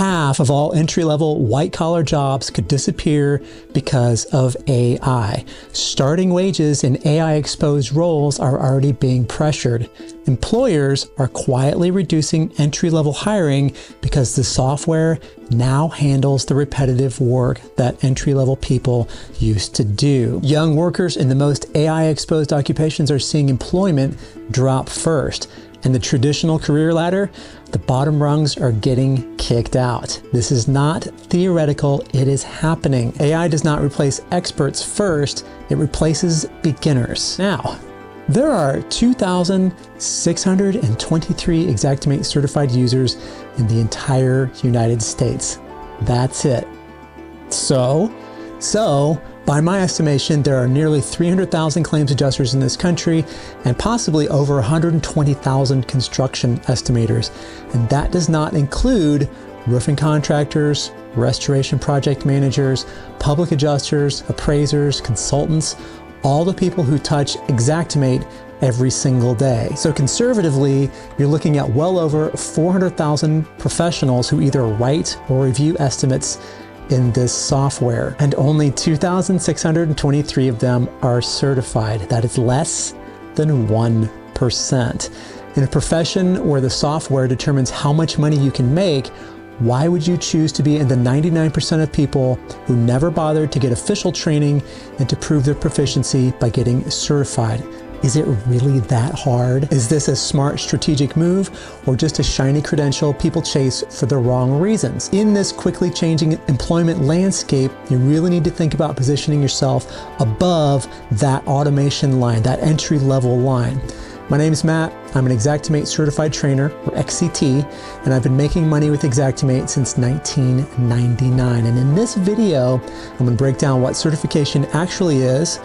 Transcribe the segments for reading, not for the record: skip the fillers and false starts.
half of all entry-level white-collar jobs could disappear because of AI. Starting wages in AI-exposed roles are already being pressured. Employers are quietly reducing entry-level hiring because the software now handles the repetitive work that entry-level people used to do. Young workers in the most AI-exposed occupations are seeing employment drop first. And the traditional career ladder, the bottom rungs are getting kicked out. This is not theoretical, it is happening. AI does not replace experts first, it replaces beginners. Now, there are 2,623 Xactimate certified users in the entire United States. That's it. So, by my estimation, there are nearly 300,000 claims adjusters in this country and possibly over 120,000 construction estimators. And that does not include roofing contractors, restoration project managers, public adjusters, appraisers, consultants, all the people who touch Xactimate every single day. So conservatively, you're looking at well over 400,000 professionals who either write or review estimates in this software, and only 2,623 of them are certified. That is less than 1%. In a profession where the software determines how much money you can make, why would you choose to be in the 99% of people who never bothered to get official training and to prove their proficiency by getting certified? Is it really that hard? Is this a smart strategic move or just a shiny credential people chase for the wrong reasons? In this quickly changing employment landscape, you really need to think about positioning yourself above that automation line, that entry-level line. My name is Matt. I'm an Xactimate Certified Trainer, or XCT, and I've been making money with Xactimate since 1999. And in this video, I'm going to break down what certification actually is,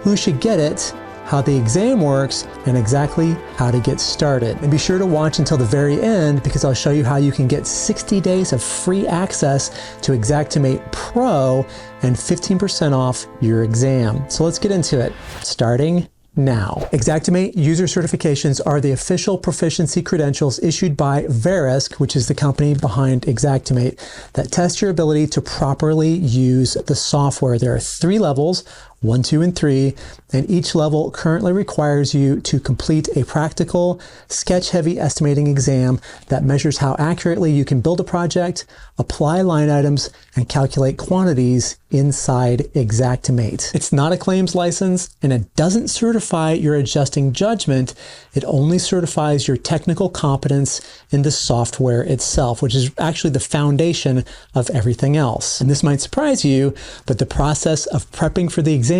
who should get it, how the exam works, and exactly how to get started. And be sure to watch until the very end because I'll show you how you can get 60 days of free access to Xactimate Pro and 15% off your exam. So let's get into it, starting now. Xactimate User Certifications are the official proficiency credentials issued by Verisk, which is the company behind Xactimate, that test your ability to properly use the software. There are 3 levels, 1, 2, and 3, and each level currently requires you to complete a practical, sketch-heavy estimating exam that measures how accurately you can build a project, apply line items, and calculate quantities inside Xactimate. It's not a claims license, and it doesn't certify your adjusting judgment. It only certifies your technical competence in the software itself, which is actually the foundation of everything else. And this might surprise you, but the process of prepping for the exam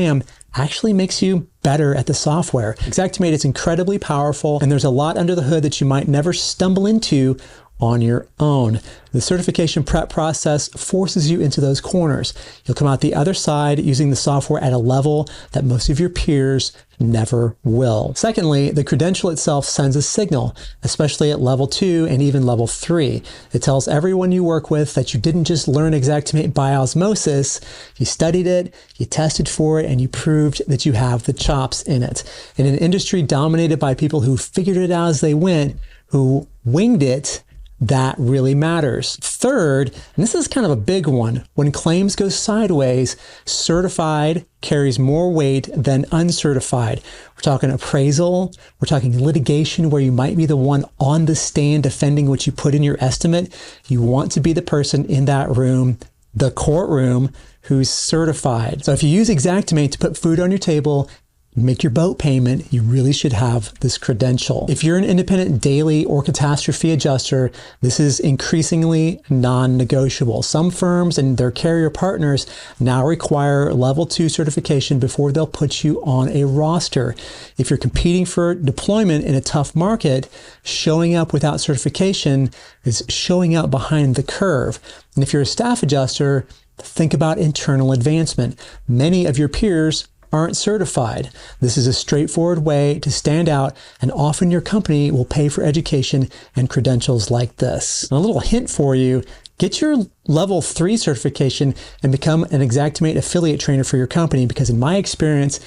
actually makes you better at the software. Xactimate is incredibly powerful, and there's a lot under the hood that you might never stumble into on your own. The certification prep process forces you into those corners. You'll come out the other side using the software at a level that most of your peers never will. Secondly, the credential itself sends a signal, especially at level 2 and even level 3. It tells everyone you work with that you didn't just learn Xactimate by osmosis, you studied it, you tested for it, and you proved that you have the chops in it. In an industry dominated by people who figured it out as they went, who winged it, that really matters. Third, and this is kind of a big one, when claims go sideways, certified carries more weight than uncertified. We're talking appraisal, we're talking litigation where you might be the one on the stand defending what you put in your estimate. You want to be the person in that room, the courtroom, who's certified. So if you use Xactimate to put food on your table, make your boat payment, you really should have this credential. If you're an independent daily or catastrophe adjuster, this is increasingly non-negotiable. Some firms and their carrier partners now require level 2 certification before they'll put you on a roster. If you're competing for deployment in a tough market, showing up without certification is showing up behind the curve. And if you're a staff adjuster, think about internal advancement. Many of your peers aren't certified. This is a straightforward way to stand out, and often your company will pay for education and credentials like this. And a little hint for you, get your level 3 certification and become an Xactimate affiliate trainer for your company, because in my experience,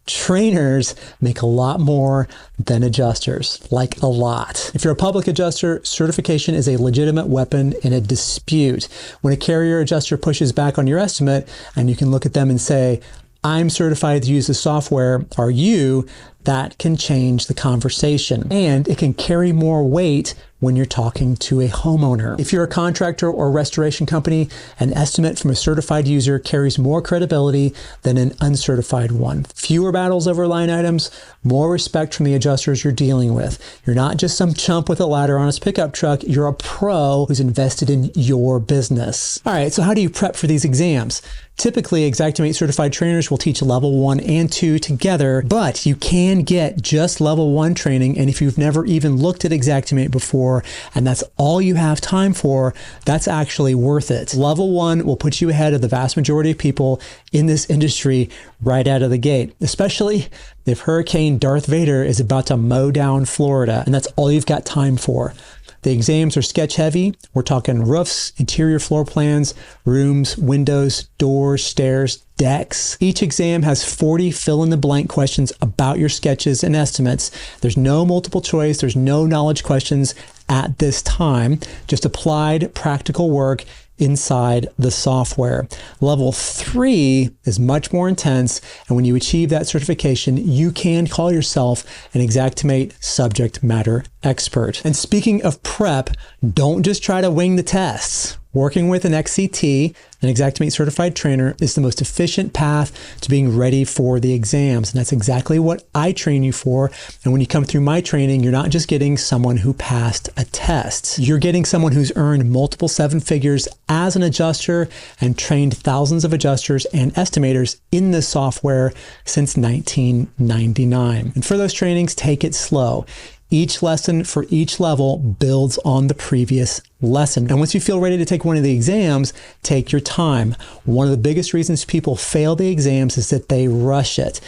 Trainers make a lot more than adjusters, like a lot. If you're a public adjuster, certification is a legitimate weapon in a dispute. When a carrier adjuster pushes back on your estimate and you can look at them and say, I'm certified to use the software, are you? That can change the conversation, and it can carry more weight when you're talking to a homeowner. If you're a contractor or restoration company, an estimate from a certified user carries more credibility than an uncertified one. Fewer battles over line items, more respect from the adjusters you're dealing with. You're not just some chump with a ladder on his pickup truck, you're a pro who's invested in your business. All right, so how do you prep for these exams? Typically, Xactimate certified trainers will teach level 1 and 2 together, but you can get just level 1 training, and if you've never even looked at Xactimate before, and that's all you have time for, that's actually worth it. Level 1 will put you ahead of the vast majority of people in this industry right out of the gate, especially if Hurricane Darth Vader is about to mow down Florida, and that's all you've got time for. The exams are sketch heavy. We're talking roofs, interior floor plans, rooms, windows, doors, stairs, decks. Each exam has 40 fill-in-the-blank questions about your sketches and estimates. There's no multiple choice. There's no knowledge questions at this time. Just applied practical work inside the software. Level 3 is much more intense, and when you achieve that certification, you can call yourself an Xactimate subject matter expert. And speaking of prep, don't just try to wing the tests. Working with an XCT, an Xactimate certified trainer, is the most efficient path to being ready for the exams. And that's exactly what I train you for. And when you come through my training, you're not just getting someone who passed a test. You're getting someone who's earned multiple 7 figures as an adjuster and trained thousands of adjusters and estimators in this software since 1999. And for those trainings, take it slow. Each lesson for each level builds on the previous lesson. And once you feel ready to take one of the exams, take your time. One of the biggest reasons people fail the exams is that they rush it.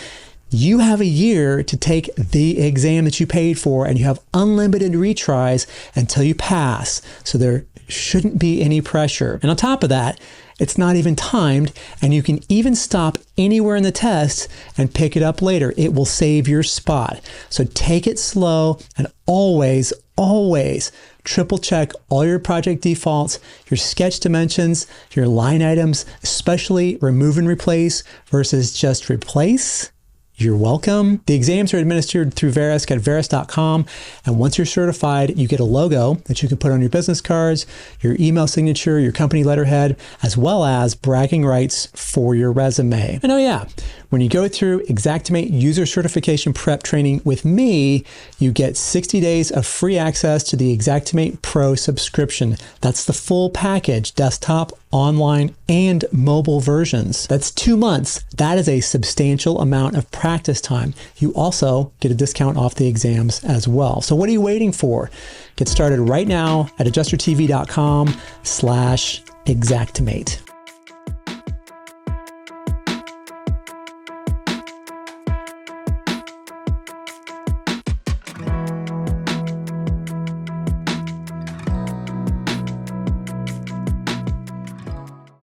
You have a year to take the exam that you paid for, and you have unlimited retries until you pass. So there shouldn't be any pressure. And on top of that, it's not even timed, and you can even stop anywhere in the test and pick it up later. It will save your spot. So take it slow, and always, always triple check all your project defaults, your sketch dimensions, your line items, especially remove and replace versus just replace. You're welcome. The exams are administered through Verisk at verisk.com. And once you're certified, you get a logo that you can put on your business cards, your email signature, your company letterhead, as well as bragging rights for your resume. And oh yeah, when you go through Xactimate User Certification Prep Training with me, you get 60 days of free access to the Xactimate Pro subscription. That's the full package, desktop, online, and mobile versions. That's 2 months. That is a substantial amount of practice time. You also get a discount off the exams as well. So what are you waiting for? Get started right now at adjustertv.com/Xactimate.